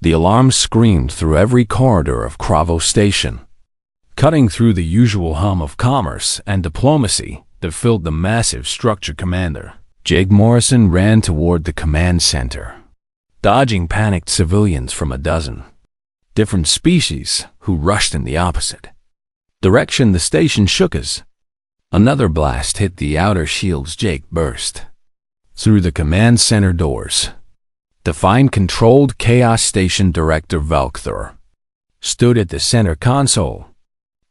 The alarm screamed through every corridor of Cravo Station, cutting through the usual hum of commerce and diplomacy that filled the massive structure. Commander Jake Morrison ran toward the command center, dodging panicked civilians from a dozen different species who rushed in the opposite direction. The station shook as another blast hit the outer shields. Jake burst through the command center doors to find controlled chaos. Station Director Velkthor stood at the center console,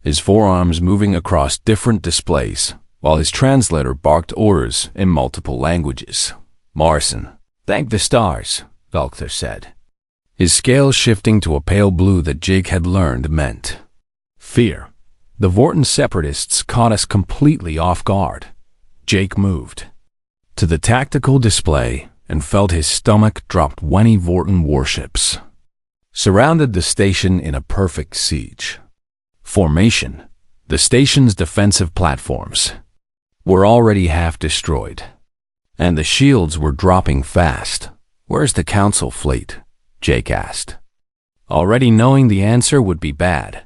his forearms moving across different displays, while his translator barked orders in multiple languages. Morrison, thank the stars, Velkthor said, his scales shifting to a pale blue that Jake had learned meant fear. The Vorten separatists caught us completely off guard. Jake moved to the tactical display and felt his stomach drop. 20 Vorten warships surrounded the station in a perfect siege formation. The station's defensive platforms were already half destroyed, and the shields were dropping fast. Where's the Council fleet? Jake asked, already knowing the answer would be bad.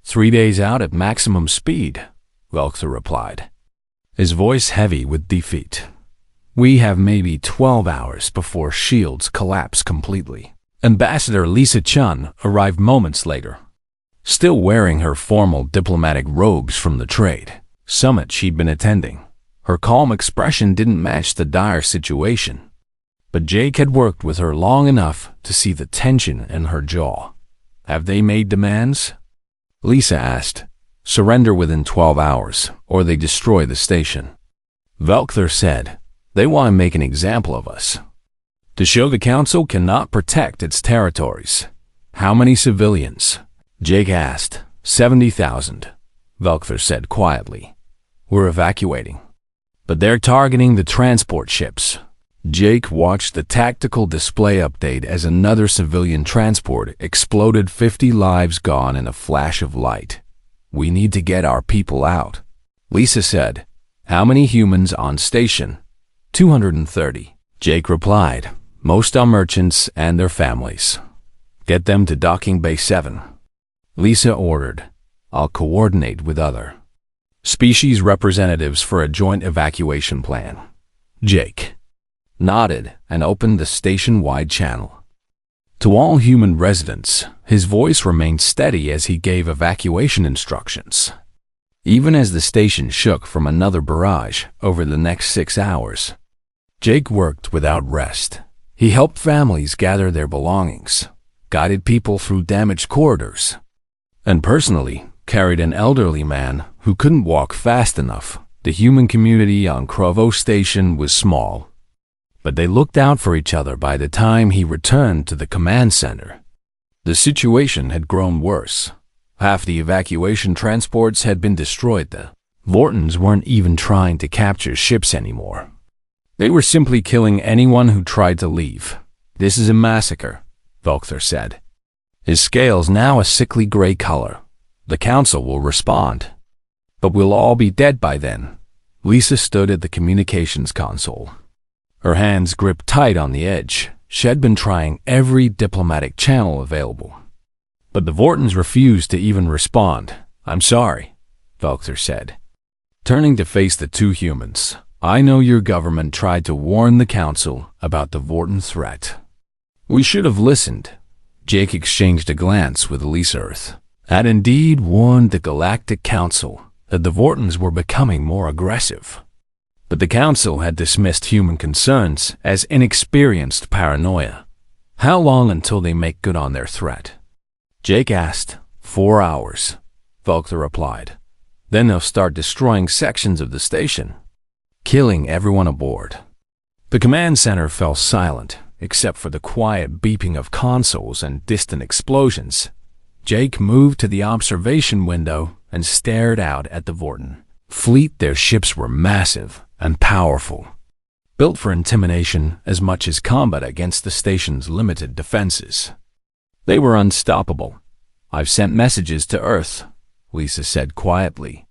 3 days out at maximum speed, Velkthor replied, his voice heavy with defeat. We have maybe 12 hours before shields collapse completely. Ambassador Lisa Chun arrived moments later, still wearing her formal diplomatic robes from the trade summit she'd been attending. Her calm expression didn't match the dire situation, but Jake had worked with her long enough to see the tension in her jaw. Have they made demands? Lisa asked. Surrender within 12 hours, or they destroy the station. Velkthor said, they want to make an example of us, to show the Council cannot protect its territories. How many civilians? Jake asked. 70,000, Velkthor said quietly. We're evacuating, but they're targeting the transport ships. Jake watched the tactical display update as another civilian transport exploded. 50 lives gone in a flash of light. We need to get our people out, Lisa said. How many humans on station? 230, Jake replied. Most are merchants and their families. Get them to docking bay 7. Lisa ordered. I'll coordinate with other species representatives for a joint evacuation plan. Jake nodded and opened the station-wide channel. To all human residents, his voice remained steady as he gave evacuation instructions. Even as the station shook from another barrage over the next 6 hours, Jake worked without rest. He helped families gather their belongings, guided people through damaged corridors, and personally carried an elderly man who couldn't walk fast enough. The human community on Cravo Station was small, but they looked out for each other. By the time he returned to the command center, the situation had grown worse. Half the evacuation transports had been destroyed. The Vortens weren't even trying to capture ships anymore. They were simply killing anyone who tried to leave. This is a massacre, Velkthor said, his scales now a sickly gray color. The Council will respond, but we'll all be dead by then. Lisa stood at the communications console, her hands gripped tight on the edge. She had been trying every diplomatic channel available, but the Vortens refused to even respond. I'm sorry, Velkthor said, turning to face the two humans. I know your government tried to warn the Council about the Vorten threat. We should have listened. Jake exchanged a glance with Lisa. Earth had indeed warned the Galactic Council that the Vortens were becoming more aggressive, but the Council had dismissed human concerns as inexperienced paranoia. How long until they make good on their threat? Jake asked. 4 hours, Velkthor replied. Then they'll start destroying sections of the station, killing everyone aboard. The command center fell silent, except for the quiet beeping of consoles and distant explosions. Jake moved to the observation window and stared out at the Vorten fleet. Their ships were massive and powerful, built for intimidation as much as combat against the station's limited defenses. They were unstoppable. I've sent messages to Earth, Lisa said quietly,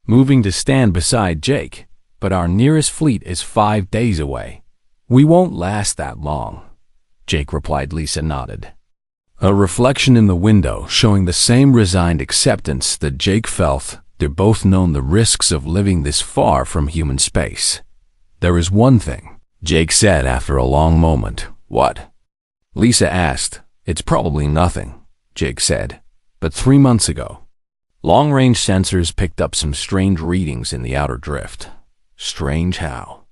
moving to stand beside Jake. But our nearest fleet is 5 days away. We won't last that long, Jake replied. Lisa nodded. A reflection in the window showing the same resigned acceptance that Jake felt. They're both known the risks of living this far from human space. There is one thing, Jake said after a long moment. What? Lisa asked. It's probably nothing, Jake said. But 3 months ago, long-range sensors picked up some strange readings in the outer drift. Strange how?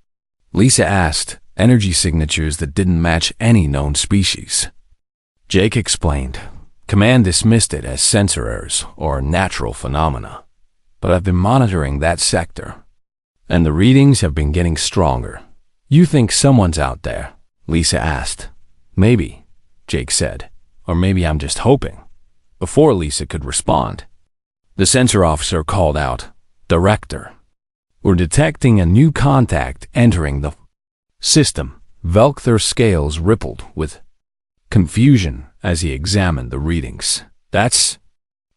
Lisa asked. Energy signatures that didn't match any known species. Jake explained. Command dismissed it as sensor errors or natural phenomena. But I've been monitoring that sector, and the readings have been getting stronger. You think someone's out there? Lisa asked. Maybe, Jake said. Or maybe I'm just hoping. Before Lisa could respond, the sensor officer called out, Director, we're detecting a new contact entering the system. Velkther's scales rippled with confusion as he examined the readings. That's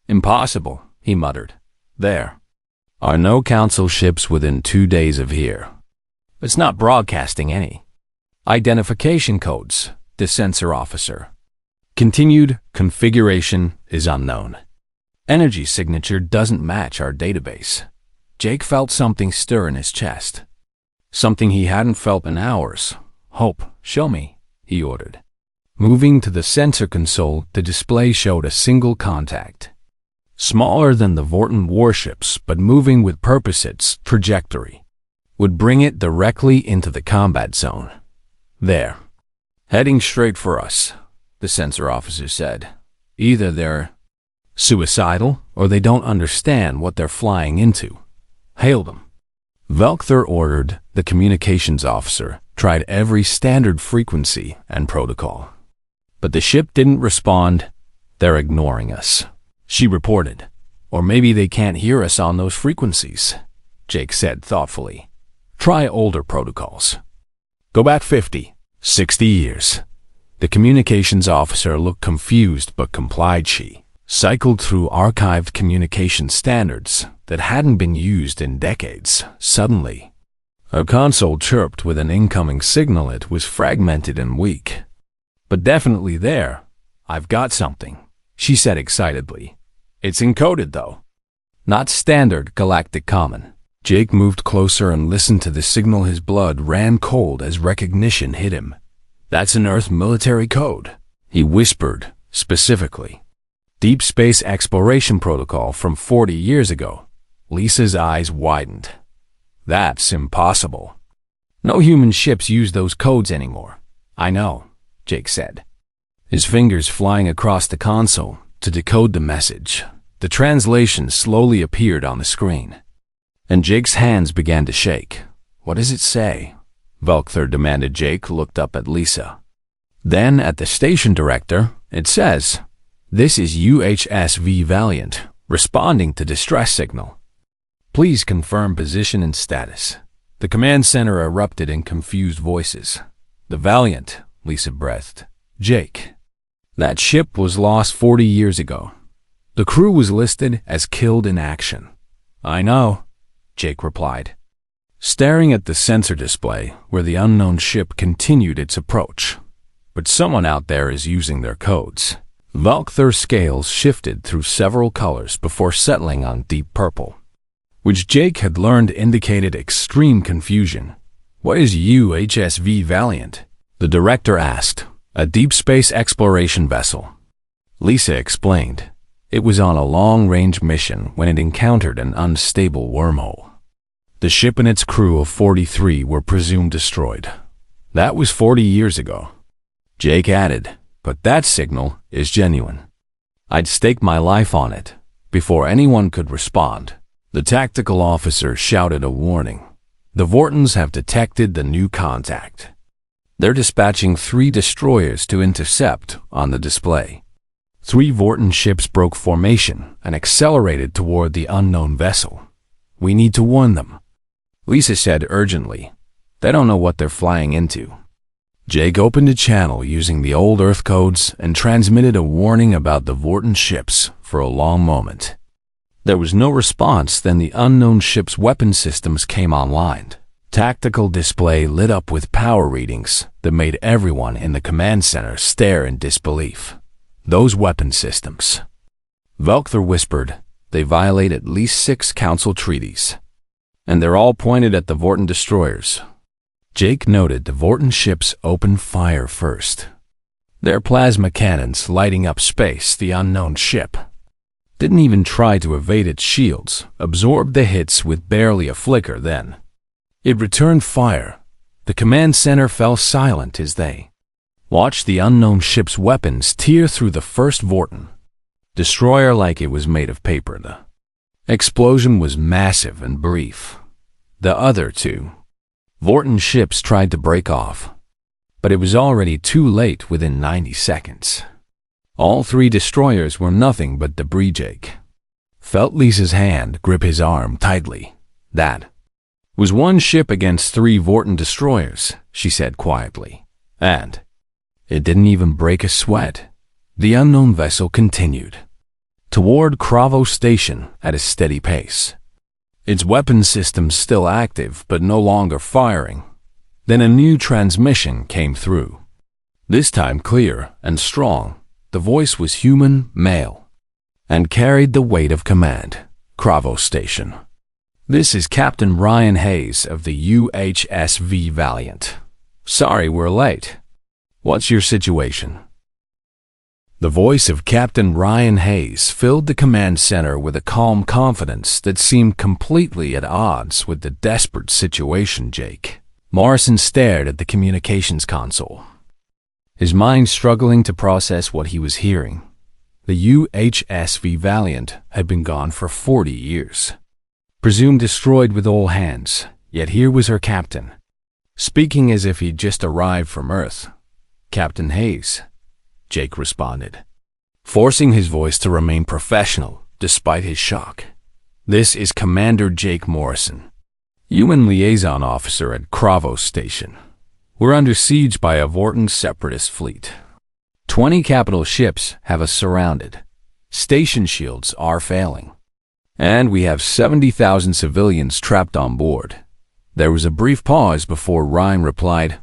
impossible, he muttered. There are no council ships within 2 days of here. It's not broadcasting any identification codes, the sensor officer continued. Configuration is unknown. Energy signature doesn't match our database. Jake felt something stir in his chest. Something he hadn't felt in hours. Hope, show me, he ordered. Moving to the sensor console, the display showed a single contact. Smaller than the Vorton warships, but moving with purpose. Its trajectory would bring it directly into the combat zone. There. Heading straight for us, the sensor officer said. Either they're suicidal or they don't understand what they're flying into. Hail them. Velkther ordered. The communications officer tried every standard frequency and protocol. But the ship didn't respond. They're ignoring us, she reported. Or maybe they can't hear us on those frequencies, Jake said thoughtfully. Try older protocols. Go back 50, 60 years. The communications officer looked confused but complied. She cycled through archived communication standards that hadn't been used in decades. Suddenly, a console chirped with an incoming signal. It was fragmented and weak. But definitely there. I've got something, she said excitedly. It's encoded, though. Not standard galactic common. Jake moved closer and listened to the signal. His blood ran cold as recognition hit him. That's an Earth military code, he whispered specifically. Deep space exploration protocol from 40 years ago. Lisa's eyes widened. That's impossible. No human ships use those codes anymore. I know, Jake said, his fingers flying across the console to decode the message. The translation slowly appeared on the screen, and Jake's hands began to shake. What does it say? Velkther demanded. Jake looked up at Lisa. Then at the station director. It says, this is UHSV Valiant, responding to distress signal. Please confirm position and status. The command center erupted in confused voices. The Valiant, Lisa breathed. Jake, that ship was lost 40 years ago. The crew was listed as killed in action. I know, Jake replied, staring at the sensor display where the unknown ship continued its approach. But someone out there is using their codes. Velkther's scales shifted through several colors before settling on deep purple, which Jake had learned indicated extreme confusion. What is UHSV Valiant? The director asked. A deep space exploration vessel. Lisa explained. It was on a long-range mission when it encountered an unstable wormhole. The ship and its crew of 43 were presumed destroyed. That was 40 years ago. Jake added, but that signal is genuine. I'd stake my life on it. Before anyone could respond, the tactical officer shouted a warning. The Vortons have detected the new contact. They're dispatching 3 destroyers to intercept on the display. 3 Vorton ships broke formation and accelerated toward the unknown vessel. We need to warn them, Lisa said urgently. They don't know what they're flying into. Jake opened a channel using the old Earth codes and transmitted a warning about the Vorton ships for a long moment. There was no response. Then the unknown ship's weapon systems came online. Tactical display lit up with power readings that made everyone in the command center stare in disbelief. Those weapon systems, Velkther whispered, they violate at least 6 council treaties. And they're all pointed at the Vorten destroyers. Jake noted the Vorten ships opened fire first. Their plasma cannons lighting up space, the unknown ship didn't even try to evade its shields, absorbed the hits with barely a flicker then. It returned fire. The command center fell silent as they watched the unknown ship's weapons tear through the first Vorten destroyer like it was made of paper. The explosion was massive and brief. The other 2 Vorten ships tried to break off, but it was already too late within 90 seconds. All 3 destroyers were nothing but debris. Jake felt Lisa's hand grip his arm tightly. That was 1 ship against 3 Vorten destroyers, she said quietly. And it didn't even break a sweat. The unknown vessel continued toward Cravo Station at a steady pace. Its weapon systems still active but no longer firing. Then a new transmission came through. This time clear and strong. The voice was human, male, and carried the weight of command. Cravo Station. This is Captain Ryan Hayes of the UHSV Valiant. Sorry we're late. What's your situation? The voice of Captain Ryan Hayes filled the command center with a calm confidence that seemed completely at odds with the desperate situation. Jake Morrison stared at the communications console, his mind struggling to process what he was hearing. The UHSV Valiant had been gone for 40 years, presumed destroyed with all hands, yet here was her captain, speaking as if he'd just arrived from Earth. Captain Hayes, Jake responded, forcing his voice to remain professional despite his shock. This is Commander Jake Morrison, UN Liaison Officer at Cravo Station. We're under siege by a Vorten separatist fleet. 20 capital ships have us surrounded. Station shields are failing. And we have 70,000 civilians trapped on board. There was a brief pause before Ryan replied,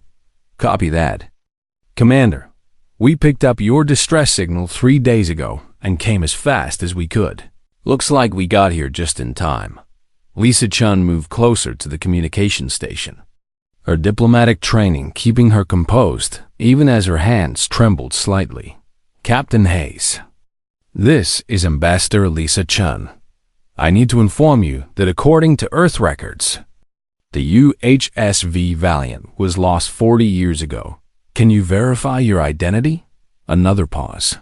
Copy that. Commander, we picked up your distress signal 3 days ago and came as fast as we could. Looks like we got here just in time. Lisa Chun moved closer to the communication station, her diplomatic training keeping her composed even as her hands trembled slightly. Captain Hayes, this is Ambassador Lisa Chun. I need to inform you that according to Earth records, the UHSV Valiant was lost 40 years ago. Can you verify your identity? Another pause.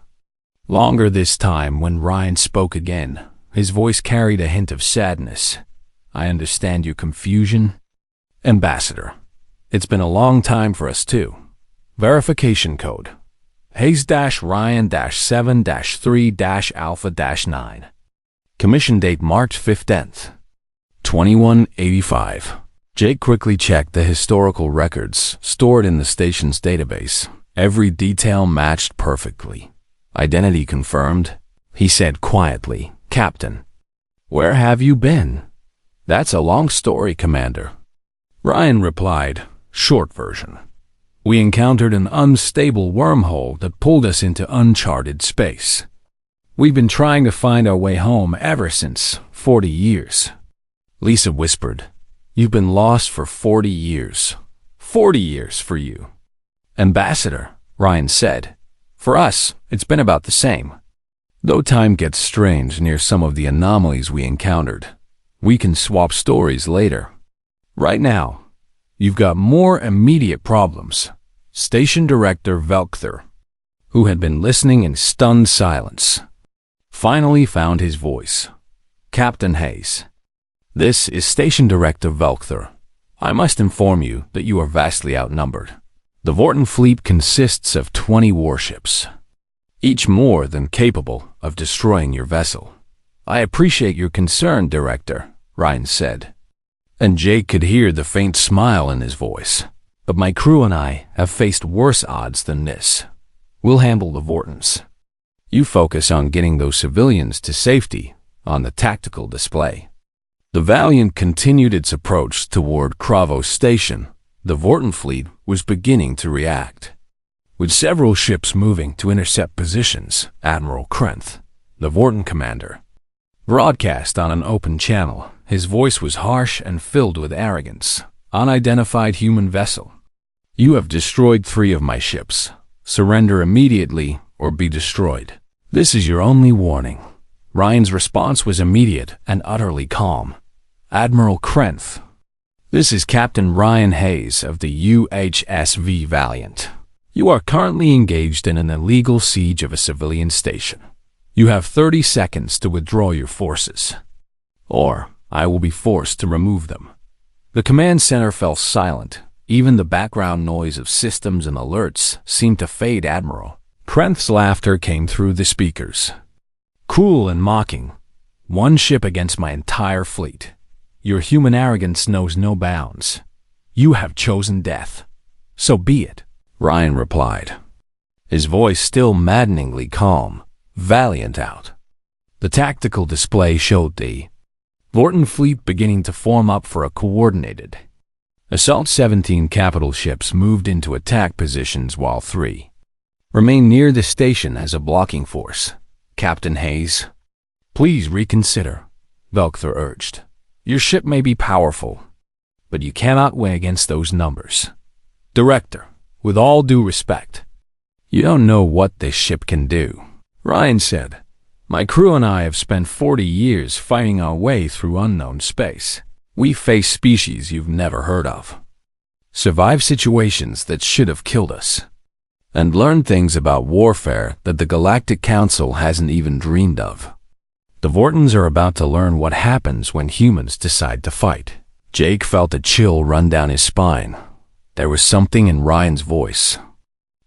Longer this time when Ryan spoke again. His voice carried a hint of sadness. I understand your confusion. Ambassador, it's been a long time for us too. Verification code. Hayes-Ryan-7-3-Alpha-9. Commission date March 15th, 2185. Jake quickly checked the historical records stored in the station's database. Every detail matched perfectly. Identity confirmed, he said quietly. Captain, where have you been? That's a long story, Commander. Ryan replied, short version. We encountered an unstable wormhole that pulled us into uncharted space. We've been trying to find our way home ever since. 40 years. Lisa whispered, You've been lost for 40 years. 40 years for you. Ambassador, Ryan said. For us, it's been about the same. Though time gets strange near some of the anomalies we encountered, we can swap stories later. Right now, you've got more immediate problems. Station Director Velkther, who had been listening in stunned silence, finally found his voice. Captain Hayes, this is Station Director Velkther. I must inform you that you are vastly outnumbered. The Vorten fleet consists of 20 warships, each more than capable of destroying your vessel. I appreciate your concern, Director, Ryan said. And Jake could hear the faint smile in his voice. But my crew and I have faced worse odds than this. We'll handle the Vortens. You focus on getting those civilians to safety on the tactical display. The Valiant continued its approach toward Cravo Station. The Vorten fleet was beginning to react. With several ships moving to intercept positions, Admiral Krenth, the Vorten commander, broadcast on an open channel. His voice was harsh and filled with arrogance. Unidentified human vessel. You have destroyed 3 of my ships. Surrender immediately or be destroyed. This is your only warning. Ryan's response was immediate and utterly calm. Admiral Krenth. This is Captain Ryan Hayes of the UHSV Valiant. You are currently engaged in an illegal siege of a civilian station. You have 30 seconds to withdraw your forces, or I will be forced to remove them. The command center fell silent. Even the background noise of systems and alerts seemed to fade. Admiral Krenth's laughter came through the speakers. Cool and mocking. 1 ship against my entire fleet. Your human arrogance knows no bounds. You have chosen death. So be it, Ryan replied, his voice still maddeningly calm. Valiant out. The tactical display showed the Vorten fleet beginning to form up for a coordinated assault. 17 capital ships moved into attack positions while 3 remained near the station as a blocking force. Captain Hayes, please reconsider, Velkther urged. Your ship may be powerful, but you cannot win against those numbers. Director, with all due respect, you don't know what this ship can do, Ryan said. My crew and I have spent 40 years fighting our way through unknown space. We face species you've never heard of, survived situations that should have killed us, and learned things about warfare that the Galactic Council hasn't even dreamed of. The Vortens are about to learn what happens when humans decide to fight. Jake felt a chill run down his spine. There was something in Ryan's voice,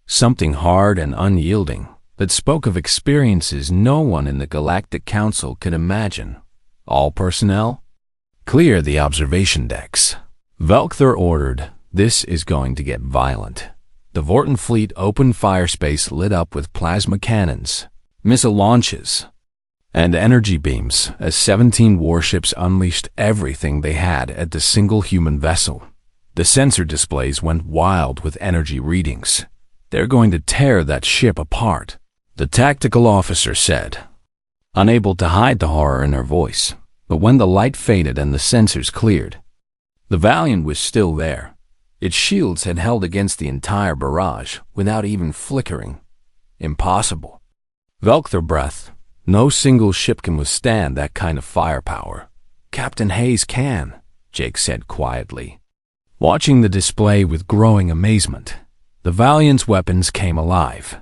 something hard and unyielding, that spoke of experiences no one in the Galactic Council could imagine. All personnel, clear the observation decks. Velkther ordered. This is going to get violent. The Vorten fleet opened fire space lit up with plasma cannons, missile launches, and energy beams as 17 warships unleashed everything they had at the single human vessel. The sensor displays went wild with energy readings. They're going to tear that ship apart, the tactical officer said, unable to hide the horror in her voice. But when the light faded and the sensors cleared, the Valiant was still there. Its shields had held against the entire barrage without even flickering. Impossible. Velkther breath. No single ship can withstand that kind of firepower. Captain Hayes can, Jake said quietly, watching the display with growing amazement. The Valiant's weapons came alive.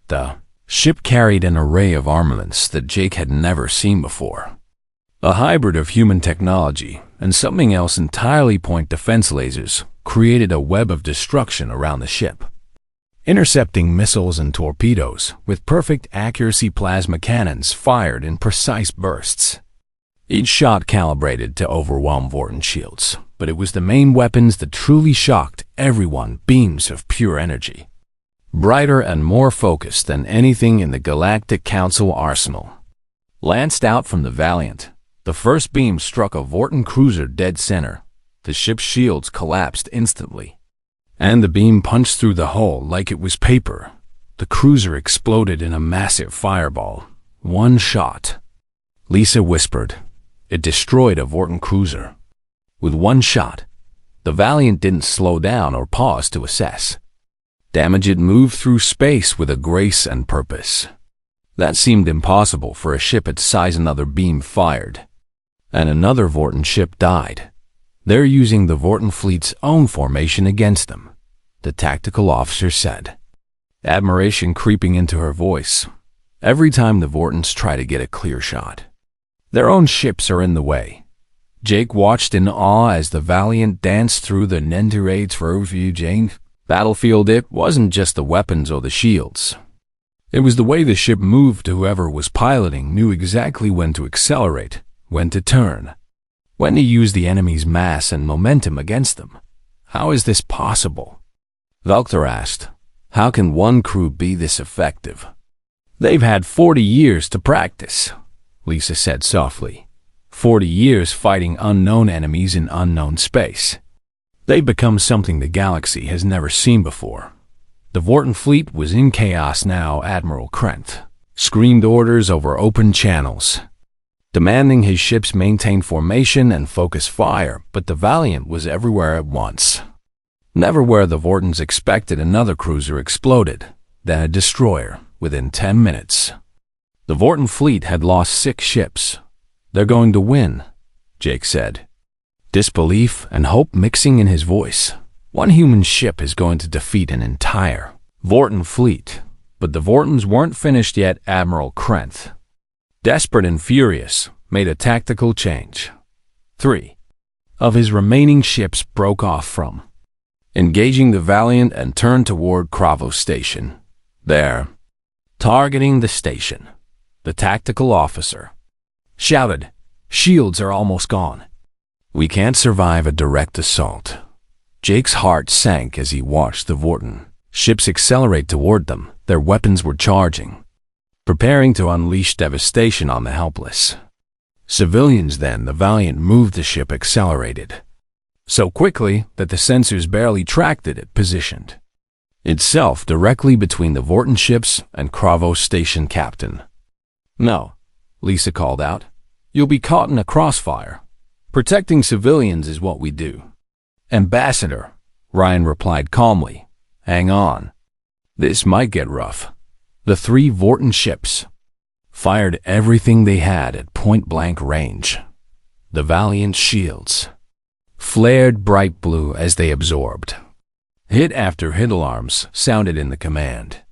The ship carried an array of armaments that Jake had never seen before. A hybrid of human technology and something else entirely. Point defense lasers created a web of destruction around the ship, intercepting missiles and torpedoes with perfect accuracy. Plasma cannons fired in precise bursts, each shot calibrated to overwhelm Vorten shields. But it was the main weapons that truly shocked everyone. Beams of pure energy, brighter and more focused than anything in the Galactic Council arsenal, lanced out from the Valiant. The first beam struck a Vorten cruiser dead center. The ship's shields collapsed instantly, and the beam punched through the hull like it was paper. The cruiser exploded in a massive fireball. One shot, Lisa whispered. It destroyed a Vorten cruiser. With one shot, the Valiant didn't slow down or pause to assess damage. It moved through space with a grace and purpose that seemed impossible for a ship its size. Another beam fired, and another Vorten ship died. They're using the Vorten fleet's own formation against them, the tactical officer said, admiration creeping into her voice. Every time the Vortens try to get a clear shot, their own ships are in the way. Jake watched in awe as the Valiant danced through the Nendirades for Jane battlefield. It wasn't just the weapons or the shields. It was the way the ship moved. Whoever was piloting knew exactly when to accelerate, when to turn, when to use the enemy's mass and momentum against them. How is this possible? Velkther asked. How can one crew be this effective? They've had 40 years to practice, Lisa said softly. 40 years fighting unknown enemies in unknown space. They've become something the galaxy has never seen before. The Vorton fleet was in chaos now. Admiral Krent screamed orders over open channels, demanding his ships maintain formation and focus fire, but the Valiant was everywhere at once. Never where the Vortons expected, another cruiser exploded, then a destroyer within 10 minutes. The Vorton fleet had lost 6 ships. "They're going to win," Jake said, disbelief and hope mixing in his voice. One human ship is going to defeat an entire Vorton fleet. But the Vortons weren't finished yet. Admiral Krent, desperate and furious, made a tactical change. 3 of his remaining ships broke off from engaging the Valiant and turned toward Cravo Station. There, targeting the station, the tactical officer shouted, "Shields are almost gone. We can't survive a direct assault." Jake's heart sank as he watched the Vorton ships accelerate toward them. Their weapons were charging, preparing to unleash devastation on the helpless civilians. Then the Valiant moved. The ship accelerated so quickly that the sensors barely tracked it. It positioned itself directly between the Vorton ships and Cravo Station captain. "No," Lisa called out. "You'll be caught in a crossfire. Protecting civilians is what we do." "Ambassador," Ryan replied calmly, "hang on. This might get rough." The 3 Vorton ships fired everything they had at point-blank range. The Valiant's shields flared bright blue as they absorbed. Hit after hit alarms sounded in the command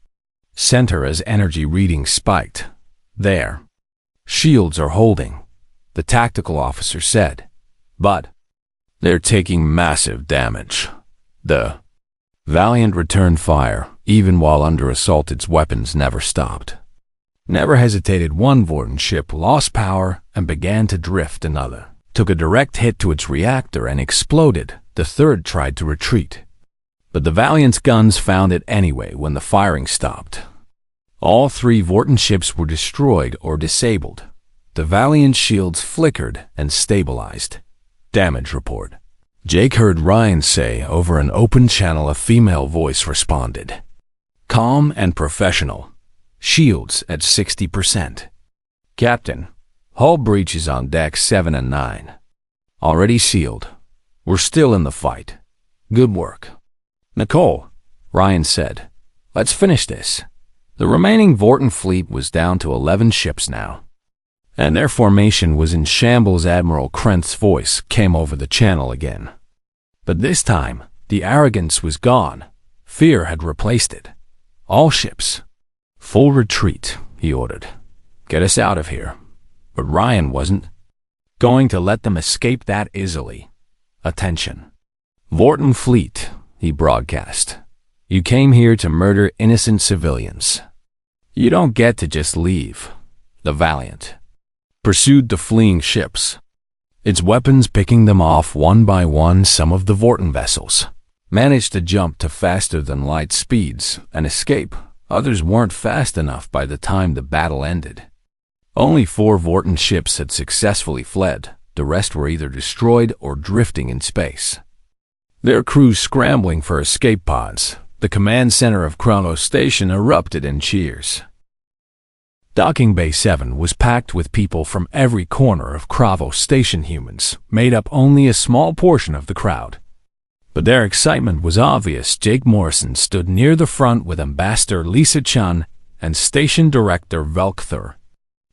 center as energy readings spiked. "Their shields are holding," the tactical officer said, "but they're taking massive damage." The Valiant returned fire. Even while under assault, its weapons never stopped, never hesitated. One Vorton ship lost power and began to drift. Another took a direct hit to its reactor and exploded. The third tried to retreat, but the Valiant's guns found it anyway when the firing stopped. All 3 Vorton ships were destroyed or disabled. The Valiant's shields flickered and stabilized. "Damage report," Jake heard Ryan say over an open channel. A female voice responded, calm and professional. "Shields at 60%. Captain, hull breaches on decks 7 and 9. Already sealed. We're still in the fight. Good work." "Nicole," Ryan said, "let's finish this." The remaining Vorton fleet was down to 11 ships now, and their formation was in shambles. Admiral Krent's voice came over the channel again. But this time, the arrogance was gone. Fear had replaced it. "All ships, full retreat," he ordered. "Get us out of here." But Ryan wasn't going to let them escape that easily. "Attention, Vorton fleet," he broadcast. "You came here to murder innocent civilians. You don't get to just leave." The Valiant pursued the fleeing ships, its weapons picking them off one by one. Some of the Vorton vessels managed to jump to faster-than-light speeds and escape. Others weren't fast enough by the time the battle ended. Only 4 Vorton ships had successfully fled. The rest were either destroyed or drifting in space, their crews scrambling for escape pods. The command center of Cravo Station erupted in cheers. Docking Bay 7 was packed with people from every corner of Cravo Station. Humans made up only a small portion of the crowd, but their excitement was obvious. Jake Morrison stood near the front with Ambassador Lisa Chun and Station Director Velkthur,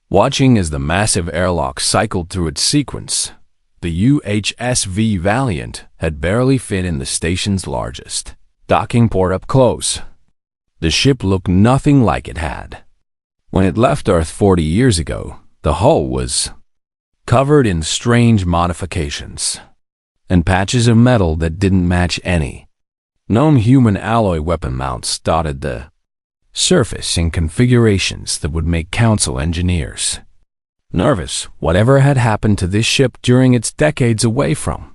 watching as the massive airlock cycled through its sequence. The UHSV Valiant had barely fit in the station's largest docking port up close. The ship looked nothing like it had when it left Earth 40 years ago. The hull was covered in strange modifications and patches of metal that didn't match any known human alloy. Weapon mounts dotted the surface in configurations that would make Council engineers nervous. Whatever had happened to this ship during its decades away from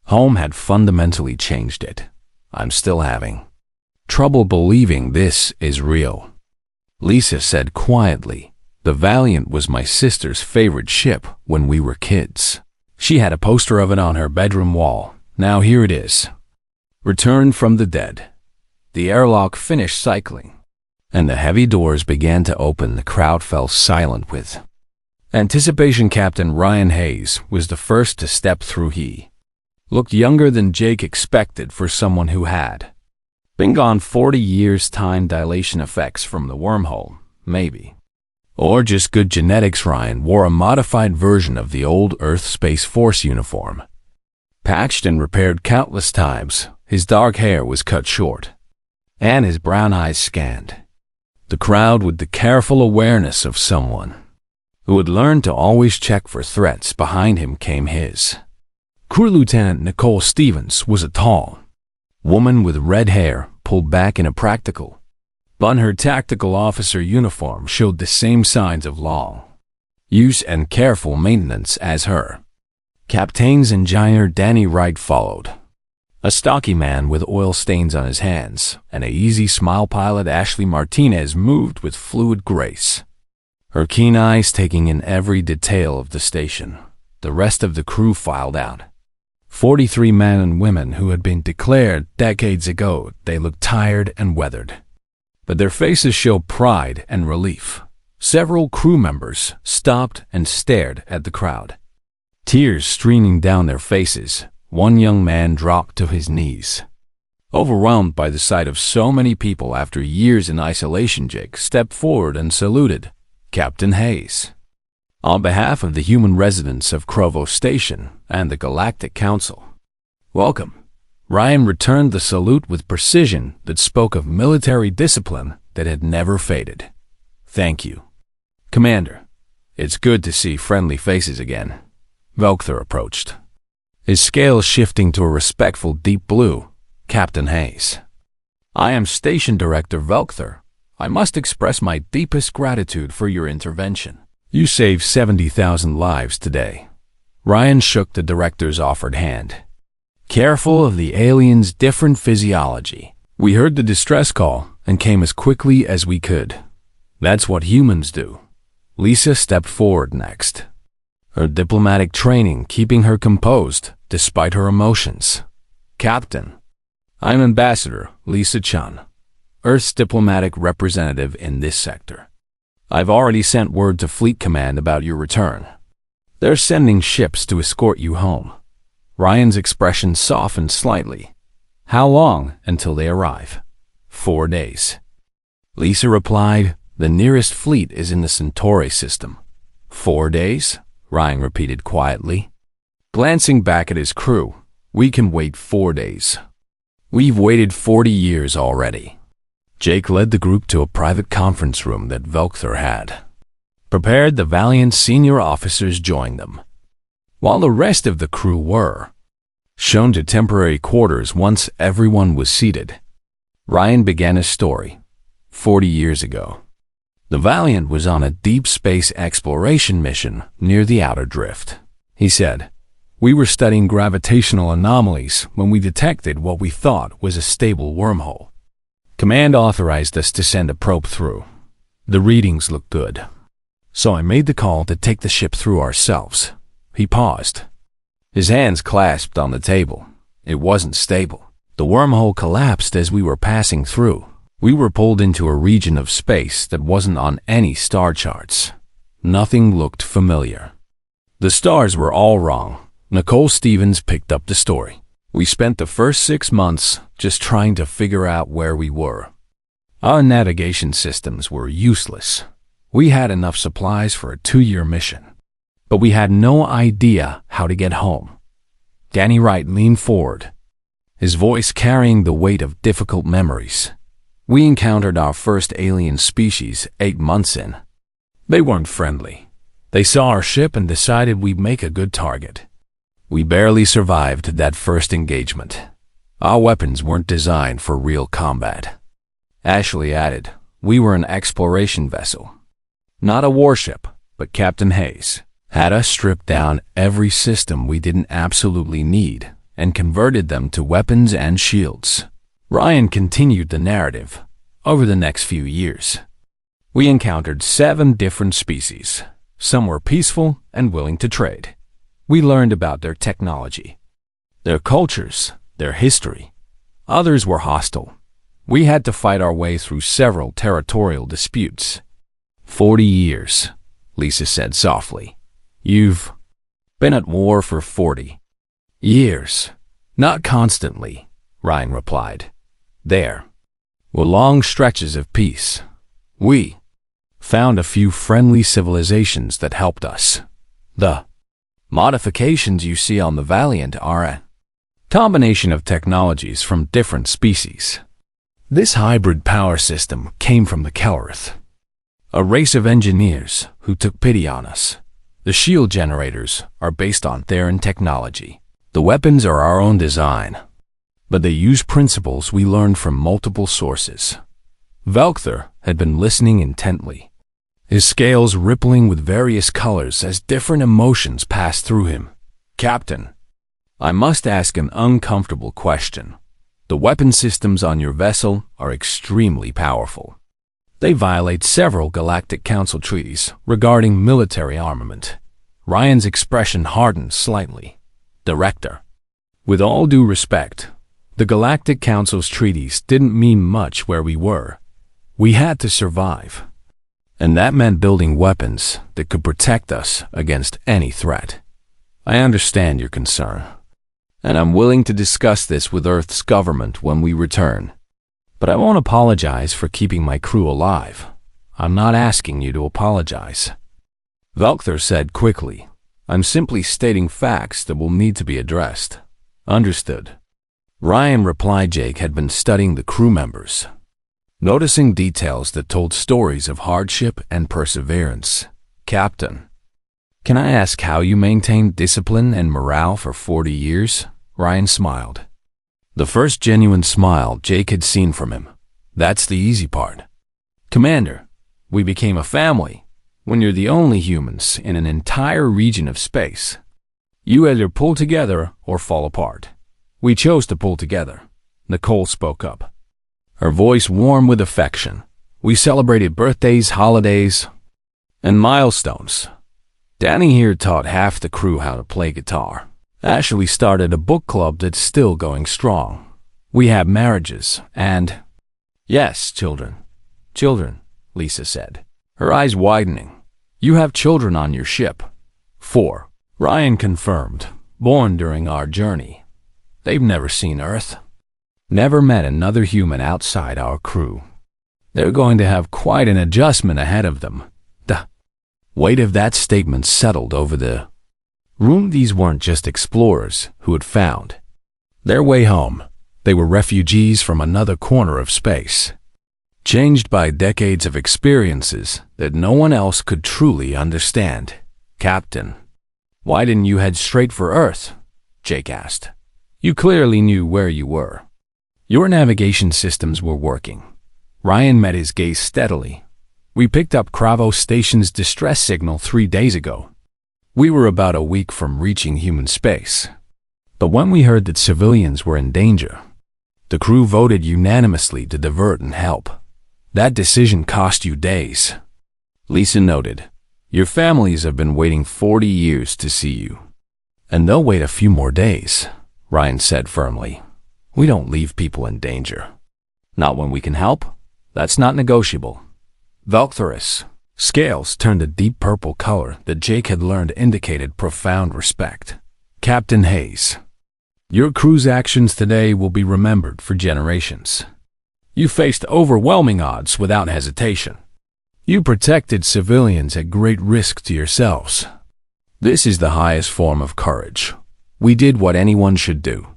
home had fundamentally changed it. "I'm still having trouble believing this is real," Lisa said quietly. "The Valiant was my sister's favorite ship when we were kids. She had a poster of it on her bedroom wall. Now here it is, returned from the dead." The airlock finished cycling, and the heavy doors began to open. The crowd fell silent with anticipation. Captain Ryan Hayes was the first to step through. He looked younger than Jake expected for someone who had been gone 40 years. Time dilation effects from the wormhole, maybe. Or just good genetics. Ryan wore a modified version of the old Earth Space Force uniform, patched and repaired countless times. His dark hair was cut short, and his brown eyes scanned the crowd with the careful awareness of someone who had learned to always check for threats. Behind him came his crew. Lieutenant Nicole Stevens was a tall woman with red hair pulled back in a practical bun. Her tactical officer uniform showed the same signs of long use and careful maintenance as her captain's engineer Danny Wright followed, a stocky man with oil stains on his hands, and a easy smile. Pilot Ashley Martinez moved with fluid grace, her keen eyes taking in every detail of the station. The rest of the crew filed out. 43 men and women who had been declared decades ago. They looked tired and weathered, but their faces showed pride and relief. Several crew members stopped and stared at the crowd, tears streaming down their faces. One young man dropped to his knees, overwhelmed by the sight of so many people after years in isolation. Jake stepped forward and saluted Captain Hayes on behalf of the human residents of Krovo Station and the Galactic Council. Welcome. Ryan returned the salute with precision that spoke of military discipline that had never faded. Thank you, Commander. It's good to see friendly faces again. Velkther approached, his scales shifting to a respectful deep blue. Captain Hayes, I am Station Director Velkther. I must express my deepest gratitude for your intervention. You saved 70,000 lives today. Ryan shook the director's offered hand, careful of the aliens' different physiology. We heard the distress call and came as quickly as we could. That's what humans do. Lisa stepped forward next, her diplomatic training keeping her composed despite her emotions. Captain, I'm Ambassador Lisa Chun, Earth's diplomatic representative in this sector. I've already sent word to Fleet Command about your return. They're sending ships to escort you home. Ryan's expression softened slightly. How long until they arrive? 4 days. Lisa replied, the nearest fleet is in the Centauri system. 4 days? Ryan repeated quietly, glancing back at his crew. We can wait 4 days. We've waited 40 years already. Jake led the group to a private conference room that Velkther had prepared. The valiant senior officers joined them, while the rest of the crew were shown to temporary quarters. Once everyone was seated, Ryan began his story. 40 years ago, the Valiant was on a deep space exploration mission near the outer drift. He said, we were studying gravitational anomalies when we detected what we thought was a stable wormhole. Command authorized us to send a probe through. The readings looked good, so I made the call to take the ship through ourselves. He paused, his hands clasped on the table. It wasn't stable. The wormhole collapsed as we were passing through. We were pulled into a region of space that wasn't on any star charts. Nothing looked familiar. The stars were all wrong. Nicole Stevens picked up the story. We spent the first 6 months just trying to figure out where we were. Our navigation systems were useless. We had enough supplies for a 2-year mission, but we had no idea how to get home. Danny Wright leaned forward, his voice carrying the weight of difficult memories. We encountered our first alien species 8 months in. They weren't friendly. They saw our ship and decided we'd make a good target. We barely survived that first engagement. Our weapons weren't designed for real combat. Ashley added, we were an exploration vessel, not a warship, but Captain Hayes had us strip down every system we didn't absolutely need and converted them to weapons and shields. Ryan continued the narrative. Over the next few years, we encountered 7 different species. Some were peaceful and willing to trade. We learned about their technology, their cultures, their history. Others were hostile, We had to fight our way through several territorial disputes. 40 years, Lisa said softly. You've been at war for 40 years. Not constantly, Ryan replied. There were long stretches of peace. We found a few friendly civilizations that helped us. The modifications you see on the Valiant are a combination of technologies from different species. This hybrid power system came from the Kellerth, a race of engineers who took pity on us. The shield generators are based on Theran technology. The weapons are our own design, but they use principles we learned from multiple sources. Velkther had been listening intently, his scales rippling with various colors as different emotions passed through him. Captain, I must ask an uncomfortable question. The weapon systems on your vessel are extremely powerful. They violate several Galactic Council treaties regarding military armament. Ryan's expression hardened slightly. Director, with all due respect, the Galactic Council's treaties didn't mean much where we were. We had to survive. And that meant building weapons that could protect us against any threat. I understand your concern, and I'm willing to discuss this with Earth's government when we return. But I won't apologize for keeping my crew alive. I'm not asking you to apologize. Velkther said quickly, I'm simply stating facts that will need to be addressed. Understood. Ryan replied. Jake had been studying the crew members, noticing details that told stories of hardship and perseverance. Captain, can I ask how you maintained discipline and morale for 40 years? Ryan smiled. The first genuine smile Jake had seen from him. That's the easy part. Commander, we became a family. When you're the only humans in an entire region of space, you either pull together or fall apart. We chose to pull together. Nicole spoke up, her voice warm with affection. We celebrated birthdays, holidays, and milestones. Danny here taught half the crew how to play guitar. Ashley started a book club that's still going strong. We have marriages and... Yes, children. Children, Lisa said, her eyes widening. You have children on your ship. 4. Ryan confirmed, born during our journey. They've never seen Earth. Never met another human outside our crew. They're going to have quite an adjustment ahead of them. The weight of that statement settled over the room. These weren't just explorers who had found their way home. They were refugees from another corner of space, changed by decades of experiences that no one else could truly understand. Captain, why didn't you head straight for Earth? Jake asked. You clearly knew where you were. Your navigation systems were working. Ryan met his gaze steadily. We picked up Kravo Station's distress signal 3 days ago. We were about a week from reaching human space. But when we heard that civilians were in danger, the crew voted unanimously to divert and help. That decision cost you days. Lisa noted, your families have been waiting 40 years to see you. And they'll wait a few more days, Ryan said firmly. We don't leave people in danger. Not when we can help. That's not negotiable. Velkther's scales turned a deep purple color that Jake had learned indicated profound respect. Captain Hayes, your crew's actions today will be remembered for generations. You faced overwhelming odds without hesitation. You protected civilians at great risk to yourselves. This is the highest form of courage. We did what anyone should do.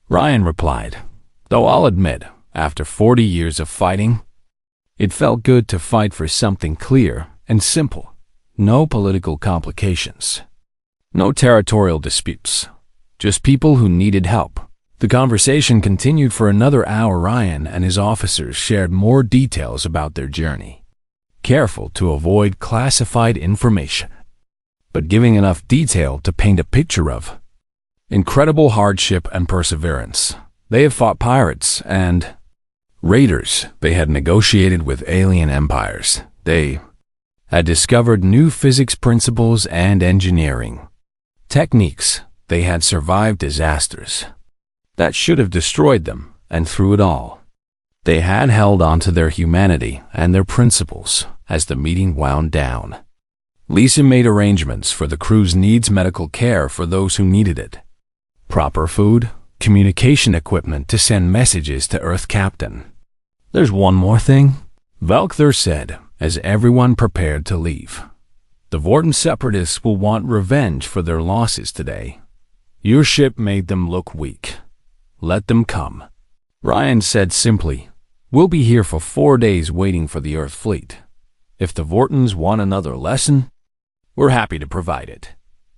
Ryan replied, though I'll admit, after 40 years of fighting, it felt good to fight for something clear and simple. No political complications. No territorial disputes. Just people who needed help. The conversation continued for another hour. Ryan and his officers shared more details about their journey, careful to avoid classified information, but giving enough detail to paint a picture of incredible hardship and perseverance. They had fought pirates and raiders. They had negotiated with alien empires. They had discovered new physics principles and engineering techniques. They had survived disasters that should have destroyed them, and through it all, They had held on to their humanity and their principles as the meeting wound down. Lisa made arrangements for the crew's needs medical care for those who needed it. Proper food, communication equipment to send messages to Earth Captain. "There's one more thing," Velkthur said as everyone prepared to leave. "The Vorten separatists will want revenge for their losses today. Your ship made them look weak. Let them come." Ryan said simply, "We'll be here for 4 days waiting for the Earth fleet. If the Vortens want another lesson, we're happy to provide it."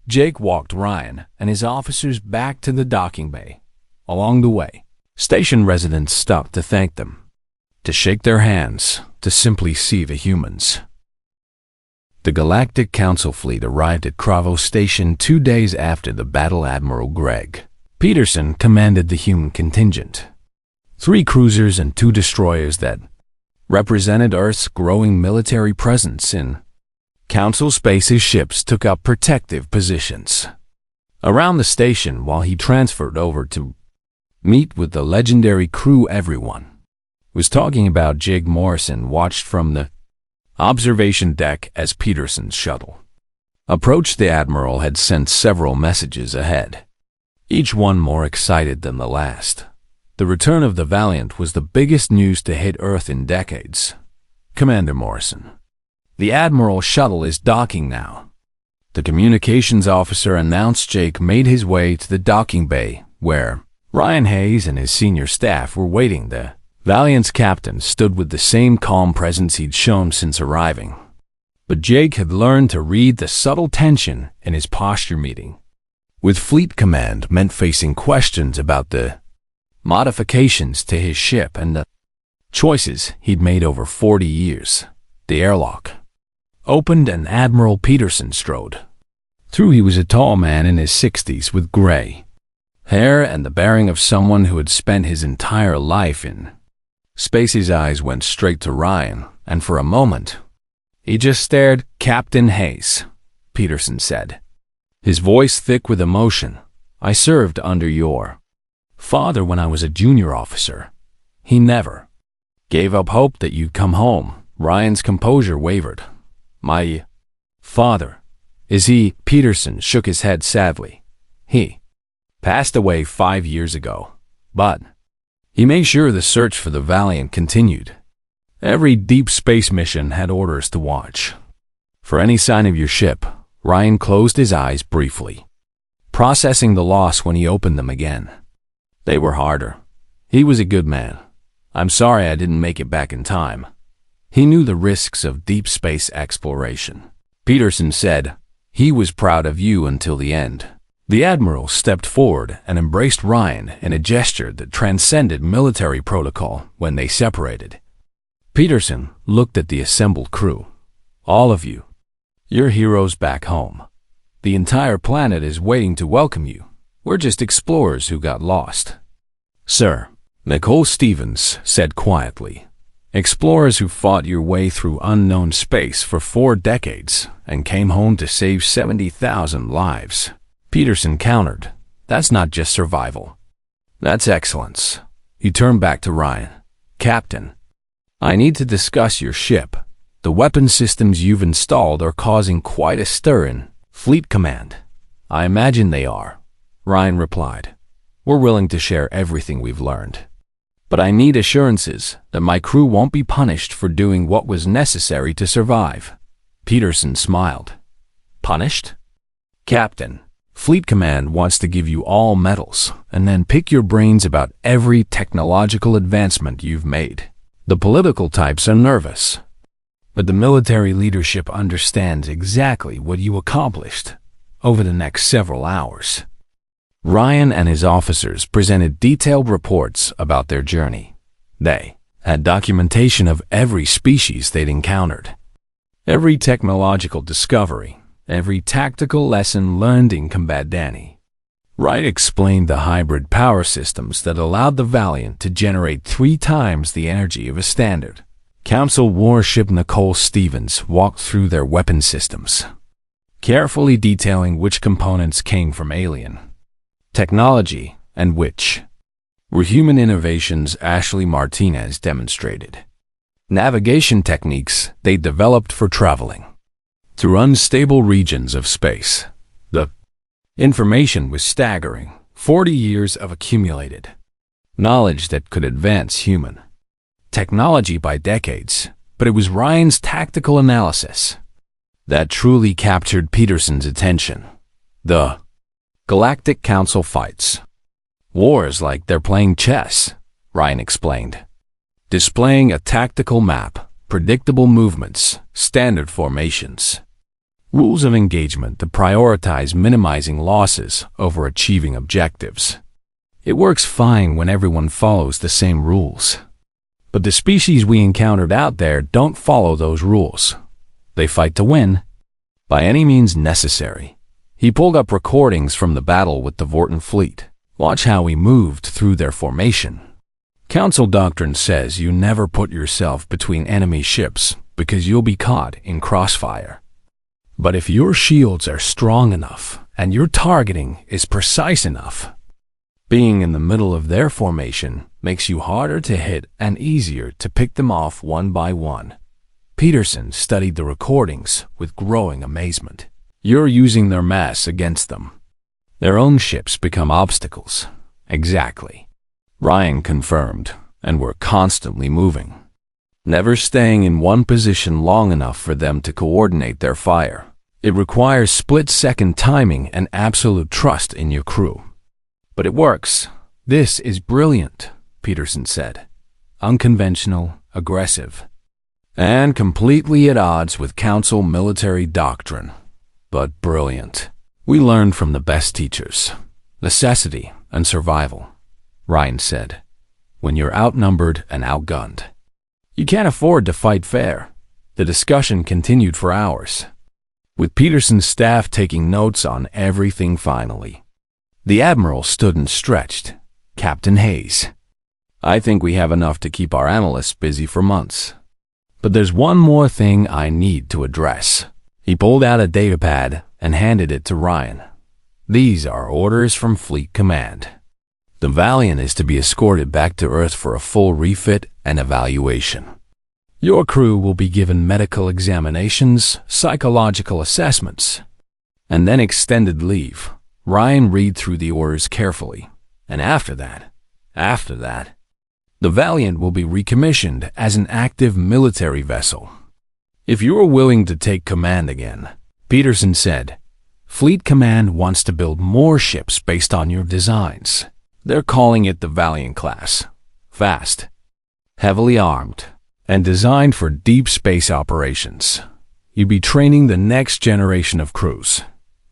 Jake walked Ryan and his officers back to the docking bay. Along the way, station residents stopped to thank them, to shake their hands, to simply see the humans. The Galactic Council fleet arrived at Cravo Station 2 days after the battle. Admiral Greg Peterson commanded the human contingent. 3 cruisers and 2 destroyers that represented Earth's growing military presence in Council Space's ships took up protective positions around the station while he transferred over to meet with the legendary crew. Everyone was talking about. Jig Morrison watched from the observation deck as Peterson's shuttle approached. The Admiral had sent several messages ahead, each one more excited than the last. The return of the Valiant was the biggest news to hit Earth in decades. "Commander Morrison, the Admiral's shuttle is docking now," the communications officer announced. Jake made his way to the docking bay, where Ryan Hayes and his senior staff were waiting. The Valiant's captain stood with the same calm presence he'd shown since arriving. But Jake had learned to read the subtle tension in his posture. Meeting with Fleet Command meant facing questions about the modifications to his ship and the choices he'd made over 40 years. The airlock opened and Admiral Peterson strode through. He was a tall man in his 60s with gray hair and the bearing of someone who had spent his entire life in space. His eyes went straight to Ryan, and for a moment, he just stared. "Captain Hayes," Peterson said, his voice thick with emotion, "I served under your father when I was a junior officer. He never gave up hope that you'd come home." Ryan's composure wavered. "My father, is he?" Peterson shook his head sadly. "He passed away 5 years ago, but he made sure the search for the Valiant continued. Every deep space mission had orders to watch for any sign of your ship." Ryan closed his eyes briefly, processing the loss. When he opened them again, they were harder. "He was a good man. I'm sorry I didn't make it back in time. He knew the risks of deep space exploration." Peterson said, "He was proud of you until the end." The Admiral stepped forward and embraced Ryan in a gesture that transcended military protocol. When they separated, Peterson looked at the assembled crew. "All of you, you're heroes back home. The entire planet is waiting to welcome you. We're just explorers who got lost." "Sir," Nicole Stevens said quietly, "explorers who fought your way through unknown space for 4 decades and came home to save 70,000 lives." Peterson countered, "That's not just survival. That's excellence." He turned back to Ryan. "Captain, I need to discuss your ship. The weapon systems you've installed are causing quite a stir in Fleet Command." "I imagine they are," Ryan replied. "We're willing to share everything we've learned. But I need assurances that my crew won't be punished for doing what was necessary to survive." Peterson smiled. "Punished?" "Captain, Fleet Command wants to give you all medals and then pick your brains about every technological advancement you've made. The political types are nervous, but the military leadership understands exactly what you accomplished over the next several hours." Ryan and his officers presented detailed reports about their journey. They had documentation of every species they'd encountered, every technological discovery, every tactical lesson learned in combat. Danny Wright explained the hybrid power systems that allowed the Valiant to generate 3 times the energy of a standard Council warship. Nicole Stevens walked through their weapon systems, carefully detailing which components came from alien technology and which were human innovations Ashley Martinez demonstrated. Navigation techniques they developed for traveling through unstable regions of space. The information was staggering. 40 years of accumulated knowledge that could advance human technology by decades, but it was Ryan's tactical analysis that truly captured Peterson's attention. The Galactic Council fights wars like they're playing chess, Ryan explained, displaying a tactical map, predictable movements, standard formations, rules of engagement that prioritize minimizing losses over achieving objectives. It works fine when everyone follows the same rules. But the species we encountered out there don't follow those rules. They fight to win, by any means necessary. He pulled up recordings from the battle with the Vorton fleet. Watch how we moved through their formation. Council doctrine says you never put yourself between enemy ships because you'll be caught in crossfire. But if your shields are strong enough and your targeting is precise enough, being in the middle of their formation makes you harder to hit and easier to pick them off one by one. Peterson studied the recordings with growing amazement. You're using their mass against them. Their own ships become obstacles. Exactly. Ryan confirmed, and we're constantly moving, never staying in one position long enough for them to coordinate their fire. It requires split-second timing and absolute trust in your crew. But it works. This is brilliant, Peterson said. Unconventional, aggressive, and completely at odds with Council military doctrine. But brilliant. We learned from the best teachers. Necessity and survival, Ryan said. When you're outnumbered and outgunned, you can't afford to fight fair. The discussion continued for hours, with Peterson's staff taking notes on everything finally. The Admiral stood and stretched. Captain Hayes, I think we have enough to keep our analysts busy for months. But there's one more thing I need to address. He pulled out a datapad and handed it to Ryan. These are orders from Fleet Command. The Valiant is to be escorted back to Earth for a full refit and evaluation. Your crew will be given medical examinations, psychological assessments, and then extended leave. Ryan read through the orders carefully, and after that, the Valiant will be recommissioned as an active military vessel. If you are willing to take command again, Peterson said, Fleet Command wants to build more ships based on your designs. They're calling it the Valiant class. Fast, heavily armed, and designed for deep space operations. You'd be training the next generation of crews.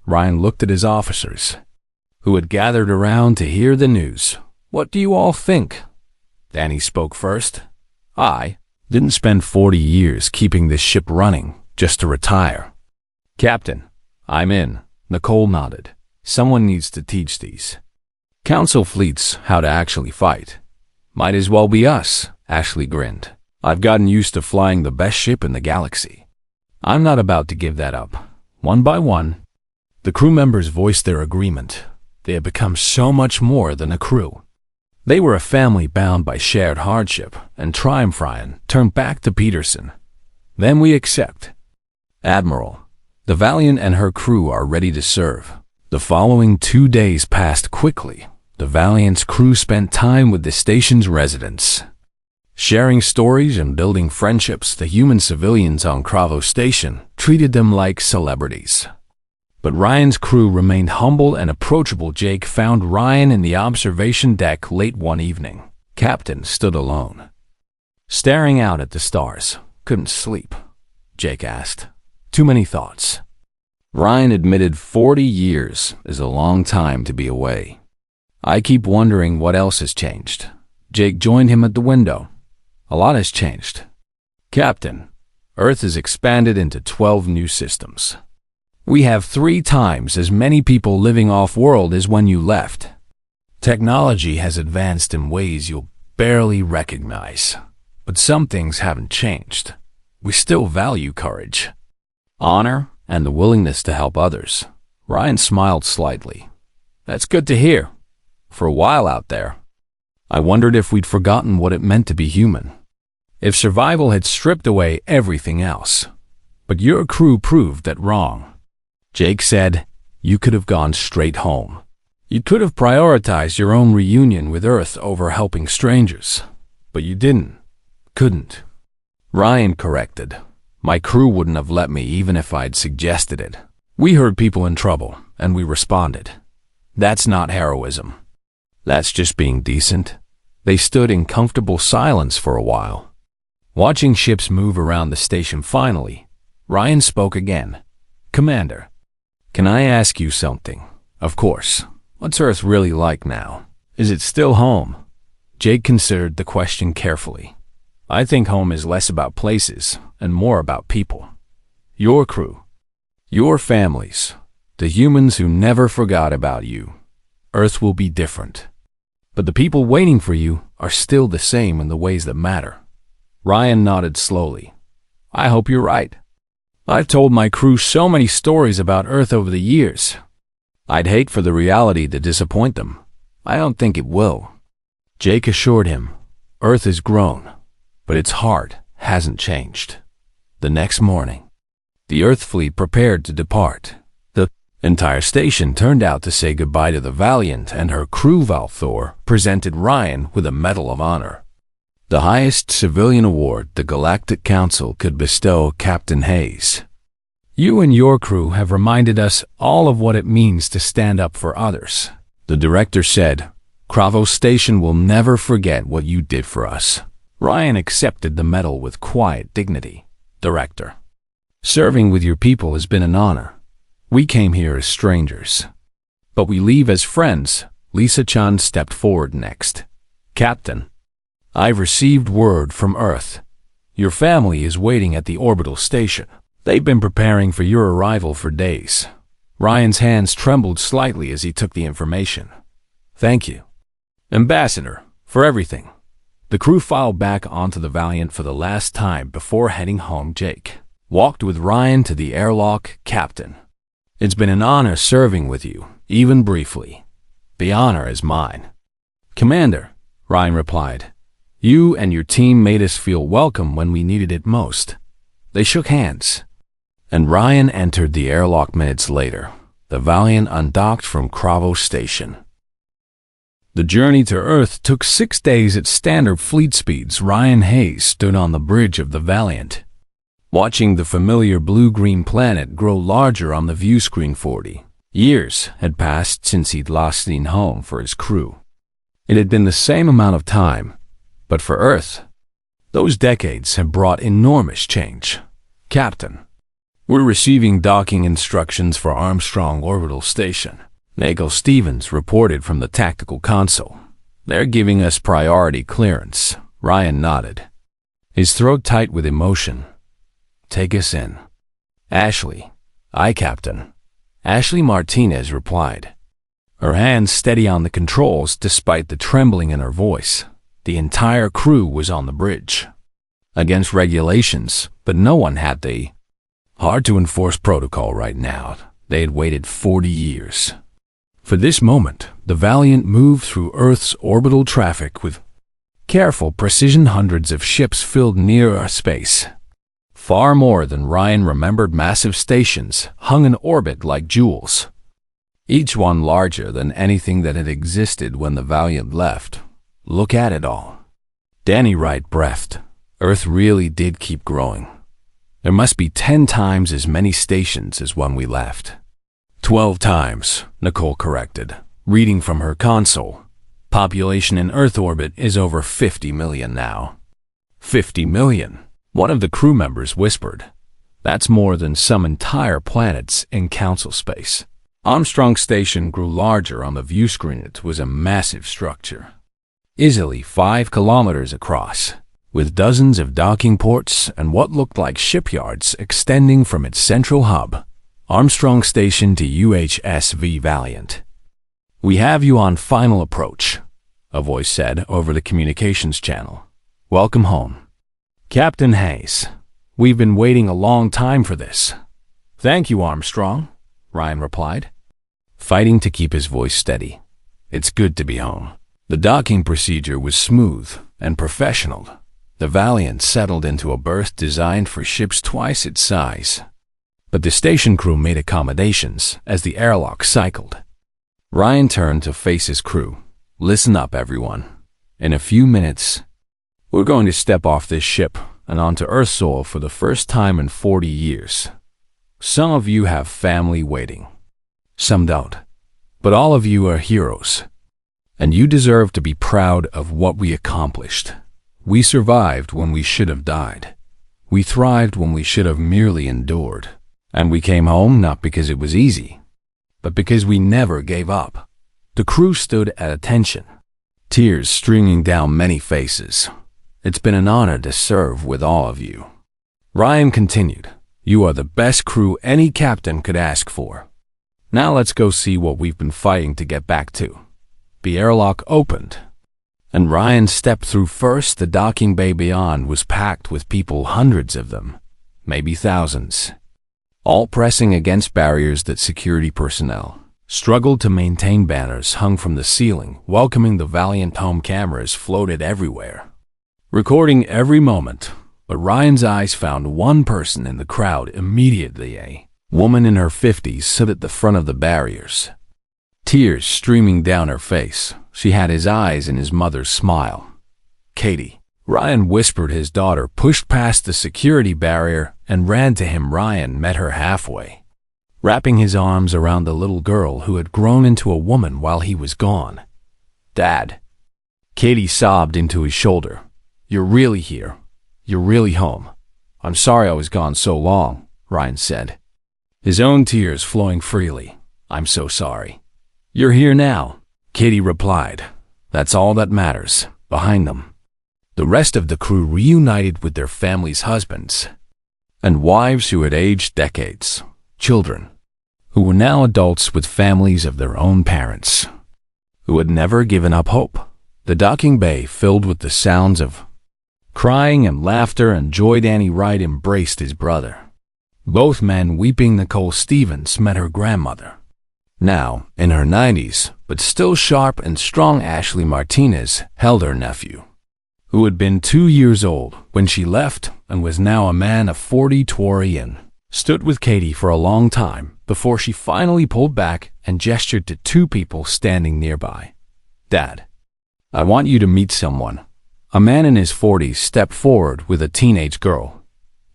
Ryan looked at his officers, who had gathered around to hear the news. What do you all think? Danny spoke first. I didn't spend 40 years keeping this ship running just to retire. Captain, I'm in. Nicole nodded. Someone needs to teach these Council fleets how to actually fight. Might as well be us, Ashley grinned. I've gotten used to flying the best ship in the galaxy. I'm not about to give that up. One by one, the crew members voiced their agreement. They had become so much more than a crew. They were a family bound by shared hardship, and triumph. Ryan turned back to Peterson. Then we accept. Admiral, the Valiant and her crew are ready to serve. The following 2 days passed quickly. The Valiant's crew spent time with the station's residents, sharing stories and building friendships. The human civilians on Cravo Station treated them like celebrities. But Ryan's crew remained humble and approachable. Jake found Ryan in the observation deck late one evening. Captain stood alone, staring out at the stars. Couldn't sleep, Jake asked. Too many thoughts. Ryan admitted 40 years is a long time to be away. I keep wondering what else has changed. Jake joined him at the window. A lot has changed. Captain, Earth has expanded into 12 new systems. We have 3 times as many people living off-world as when you left. Technology has advanced in ways you'll barely recognize. But some things haven't changed. We still value courage, honor, and the willingness to help others. Ryan smiled slightly. That's good to hear. For a while out there, I wondered if we'd forgotten what it meant to be human. If survival had stripped away everything else. But your crew proved that wrong. Jake said, you could have gone straight home. You could have prioritized your own reunion with Earth over helping strangers. But you didn't. Couldn't. Ryan corrected. My crew wouldn't have let me even if I'd suggested it. We heard people in trouble, and we responded. That's not heroism. That's just being decent. They stood in comfortable silence for a while. Watching ships move around the station finally, Ryan spoke again. Commander, can I ask you something? Of course. What's Earth really like now? Is it still home? Jake considered the question carefully. I think home is less about places and more about people. Your crew. Your families. The humans who never forgot about you. Earth will be different. But the people waiting for you are still the same in the ways that matter. Ryan nodded slowly. I hope you're right. I've told my crew so many stories about Earth over the years. I'd hate for the reality to disappoint them. I don't think it will. Jake assured him, Earth has grown, but its heart hasn't changed. The next morning, the Earth fleet prepared to depart. The entire station turned out to say goodbye to the Valiant, and her crew Valthor presented Ryan with a Medal of Honor. The highest civilian award the Galactic Council could bestow Captain Hayes. You and your crew have reminded us all of what it means to stand up for others. The director said, Cravo Station will never forget what you did for us. Ryan accepted the medal with quiet dignity. Director, serving with your people has been an honor. We came here as strangers, but we leave as friends. Lisa-chan stepped forward next. Captain, I've received word from Earth. Your family is waiting at the orbital station. They've been preparing for your arrival for days. Ryan's hands trembled slightly as he took the information. Thank you, Ambassador, for everything. The crew filed back onto the Valiant for the last time before heading home. Jake walked with Ryan to the airlock. Captain, it's been an honor serving with you, even briefly. The honor is mine. Commander, Ryan replied. You and your team made us feel welcome when we needed it most. They shook hands, and Ryan entered the airlock minutes later. The Valiant undocked from Cravo Station. The journey to Earth took 6 days at standard fleet speeds. Ryan Hayes stood on the bridge of the Valiant, watching the familiar blue-green planet grow larger on the view screen. 40 years had passed since he'd last seen home for his crew. It had been the same amount of time, but for Earth, those decades had brought enormous change. Captain, we're receiving docking instructions for Armstrong Orbital Station. Nagel Stevens reported from the tactical console. They're giving us priority clearance. Ryan nodded, his throat tight with emotion. Take us in. Ashley. Aye, Captain. Ashley Martinez replied, her hands steady on the controls despite the trembling in her voice. The entire crew was on the bridge. Against regulations, but no one had the hard-to-enforce protocol right now. They had waited 40 years. For this moment, the Valiant moved through Earth's orbital traffic with careful precision. Hundreds of ships filled near our space. Far more than Ryan remembered. Massive stations hung in orbit like jewels, each one larger than anything that had existed when the Valiant left. Look at it all. Danny Wright breathed. Earth really did keep growing. There must be 10 times as many stations as when we left. 12 times, Nicole corrected, reading from her console. Population in Earth orbit is over 50 million now. 50 million, one of the crew members whispered. That's more than some entire planets in council space. Armstrong Station grew larger on the view screen. It was a massive structure, easily 5 kilometers across, with dozens of docking ports and what looked like shipyards extending from its central hub. Armstrong Station to UHSV Valiant. We have you on final approach, a voice said over the communications channel. Welcome home. Captain Hayes, we've been waiting a long time for this. Thank you, Armstrong, Ryan replied, fighting to keep his voice steady. It's good to be home. The docking procedure was smooth and professional. The Valiant settled into a berth designed for ships twice its size. But the station crew made accommodations as the airlock cycled. Ryan turned to face his crew. Listen up, everyone. In a few minutes, we're going to step off this ship and onto Earth soil for the first time in 40 years. Some of you have family waiting. Some don't. But all of you are heroes. And you deserve to be proud of what we accomplished. We survived when we should have died. We thrived when we should have merely endured. And we came home not because it was easy, but because we never gave up. The crew stood at attention, tears streaming down many faces. It's been an honor to serve with all of you. Ryan continued, you are the best crew any captain could ask for. Now let's go see what we've been fighting to get back to. The airlock opened, and Ryan stepped through first. The docking bay beyond was packed with people, hundreds of them, maybe thousands, all pressing against barriers that security personnel struggled to maintain. Banners hung from the ceiling, welcoming the Valiant. Home cameras floated everywhere, recording every moment. But Ryan's eyes found one person in the crowd immediately. A woman in her 50s stood at the front of the barriers, tears streaming down her face. She had his eyes and his mother's smile. Katie. Ryan whispered. His daughter pushed past the security barrier and ran to him. Ryan met her halfway, wrapping his arms around the little girl who had grown into a woman while he was gone. Dad. Katie sobbed into his shoulder. You're really here. You're really home. I'm sorry I was gone so long, Ryan said, his own tears flowing freely. I'm so sorry. You're here now, Katie replied. That's all that matters. Behind them, the rest of the crew reunited with their families, husbands and wives who had aged decades, children who were now adults with families of their own, parents who had never given up hope. The docking bay filled with the sounds of crying and laughter and joy. Danny Wright embraced his brother, both men weeping. Nicole Stevens met her grandmother, now in her 90s, but still sharp and strong. Ashley Martinez held her nephew, who had been 2 years old when she left and was now a man of 40. Torian stood with Katie for a long time before she finally pulled back and gestured to two people standing nearby. Dad, I want you to meet someone. A man in his 40s stepped forward with a teenage girl.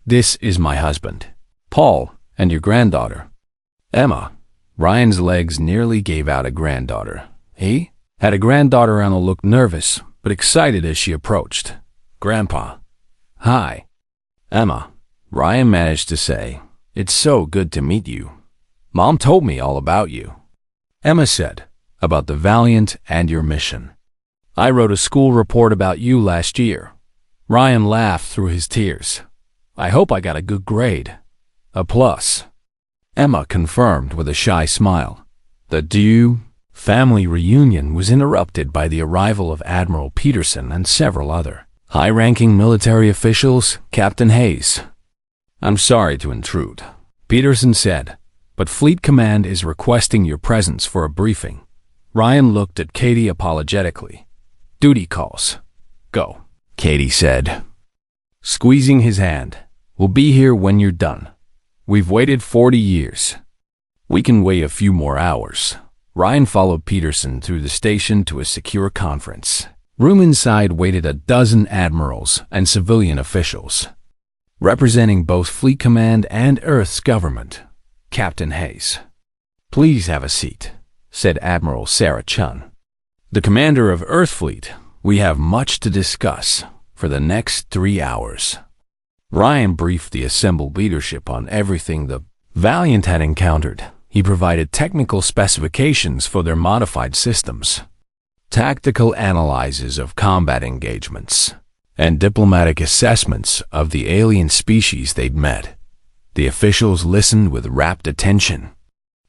This is my husband, Paul, and your granddaughter, Emma. Ryan's legs nearly gave out. A granddaughter. He had a granddaughter. Emma looked nervous but excited as she approached. Grandpa. Hi, Emma, Ryan managed to say. It's so good to meet you. Mom told me all about you. Emma said, about the Valiant and your mission. I wrote a school report about you last year. Ryan laughed through his tears. I hope I got a good grade. A plus. Emma confirmed with a shy smile. The due family reunion was interrupted by the arrival of Admiral Peterson and several other high-ranking military officials. Captain Hayes. I'm sorry to intrude, Peterson said, but Fleet Command is requesting your presence for a briefing. Ryan looked at Katie apologetically. Duty calls. Go, Katie said, squeezing his hand. We'll be here when you're done. We've waited 40 years. We can wait a few more hours. Ryan followed Peterson through the station to a secure conference room. Inside waited a dozen admirals and civilian officials, representing both Fleet Command and Earth's government. Captain Hayes. Please have a seat, said Admiral Sarah Chun, the commander of Earth Fleet. We have much to discuss for the next 3 hours. Ryan briefed the assembled leadership on everything the Valiant had encountered. He provided technical specifications for their modified systems, tactical analyses of combat engagements, and diplomatic assessments of the alien species they'd met. The officials listened with rapt attention,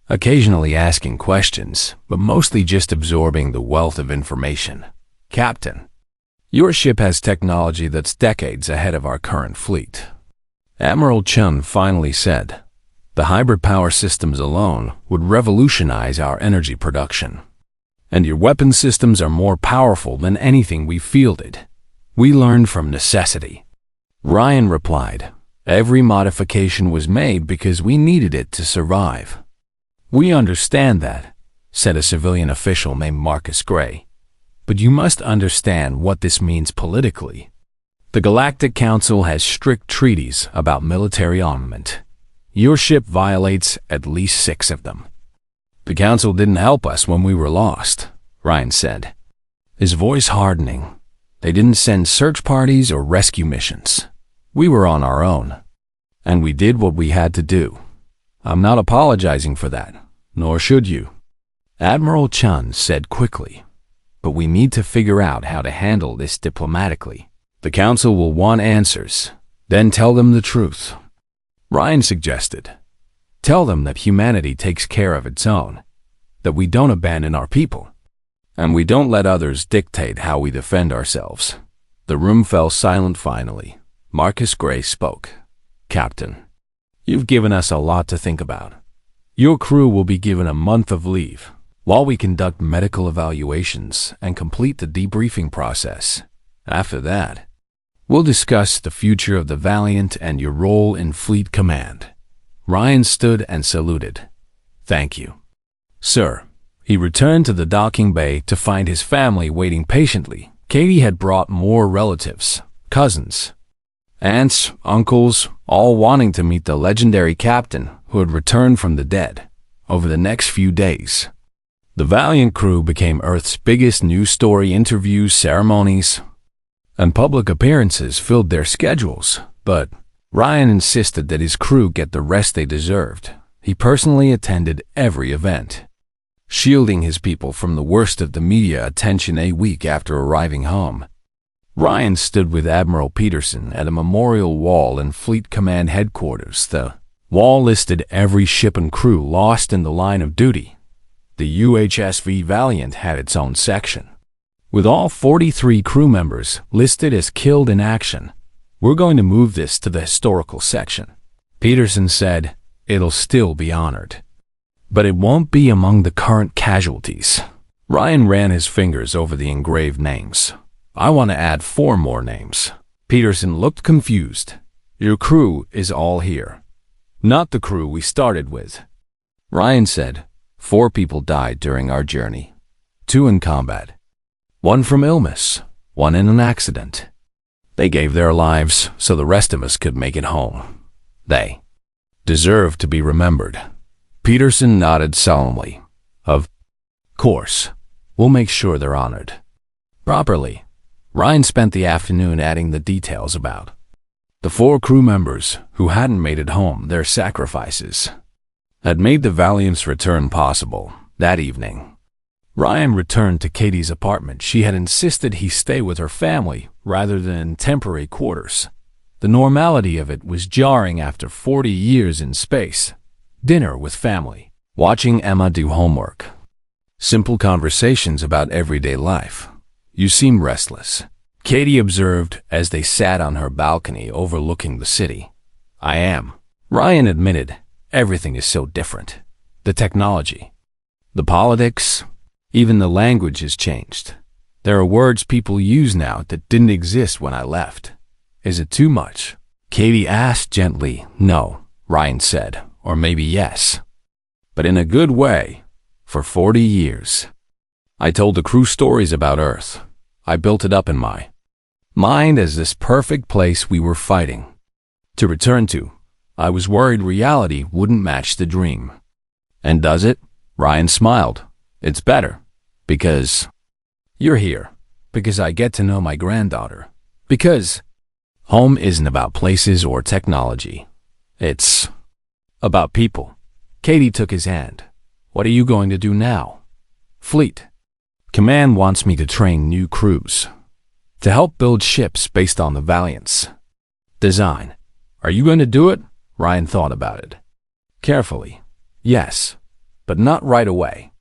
occasionally asking questions, but mostly just absorbing the wealth of information. Captain, your ship has technology that's decades ahead of our current fleet, Admiral Chun finally said. The hybrid power systems alone would revolutionize our energy production. And your weapon systems are more powerful than anything we fielded. We learned from necessity. Ryan replied, every modification was made because we needed it to survive. We understand that, said a civilian official named Marcus Gray. But you must understand what this means politically. The Galactic Council has strict treaties about military armament. Your ship violates at least 6 of them. The Council didn't help us when we were lost, Ryan said, his voice hardening. They didn't send search parties or rescue missions. We were on our own. And we did what we had to do. I'm not apologizing for that, nor should you. Admiral Chun said quickly, but we need to figure out how to handle this diplomatically. The Council will want answers, then tell them the truth. Ryan suggested, tell them that humanity takes care of its own, that we don't abandon our people, and we don't let others dictate how we defend ourselves. The room fell silent finally. Marcus Gray spoke. Captain, you've given us a lot to think about. Your crew will be given a month of leave while we conduct medical evaluations and complete the debriefing process. After that, we'll discuss the future of the Valiant and your role in Fleet Command. Ryan stood and saluted. Thank you, sir. He returned to the docking bay to find his family waiting patiently. Katie had brought more relatives, cousins, aunts, uncles, all wanting to meet the legendary captain who had returned from the dead. Over the next few days, the Valiant crew became Earth's biggest news story. Interviews, ceremonies, and public appearances filled their schedules, but Ryan insisted that his crew get the rest they deserved. He personally attended every event, shielding his people from the worst of the media attention. A week after arriving home, Ryan stood with Admiral Peterson at a memorial wall in Fleet Command headquarters. The wall listed every ship and crew lost in the line of duty. The UHSV Valiant had its own section, with all 43 crew members listed as killed in action. We're going to move this to the historical section. Peterson said, it'll still be honored, but it won't be among the current casualties. Ryan ran his fingers over the engraved names. I want to add 4 more names. Peterson looked confused. Your crew is all here, not the crew we started with. Ryan said, 4 people died during our journey. 2 in combat, 1 from illness, 1 in an accident. They gave their lives so the rest of us could make it home. They deserve to be remembered. Peterson nodded solemnly. Of course, we'll make sure they're honored properly. Ryan spent the afternoon adding the details about the 4 crew members who hadn't made it home. Their sacrifices had made the Valiant's return possible. That evening, Ryan returned to Katie's apartment. She had insisted he stay with her family rather than in temporary quarters. The normality of it was jarring after 40 years in space. Dinner with family, watching Emma do homework, simple conversations about everyday life. You seem restless, Katie observed as they sat on her balcony overlooking the city. I am, Ryan admitted. Everything is so different. The technology, the politics, even the language has changed. There are words people use now that didn't exist when I left. Is it too much? Katie asked gently. No, Ryan said, or maybe yes, but in a good way. For 40 years, I told the crew stories about Earth. I built it up in my mind as this perfect place we were fighting to return to. I was worried reality wouldn't match the dream. And does it? Ryan smiled. It's better. Because you're here. Because I get to know my granddaughter. Because home isn't about places or technology. It's about people. Katie took his hand. What are you going to do now? Fleet Command wants me to train new crews to help build ships based on the Valiant's design. Are you going to do it? Ryan thought about it carefully. Yes, but not right away.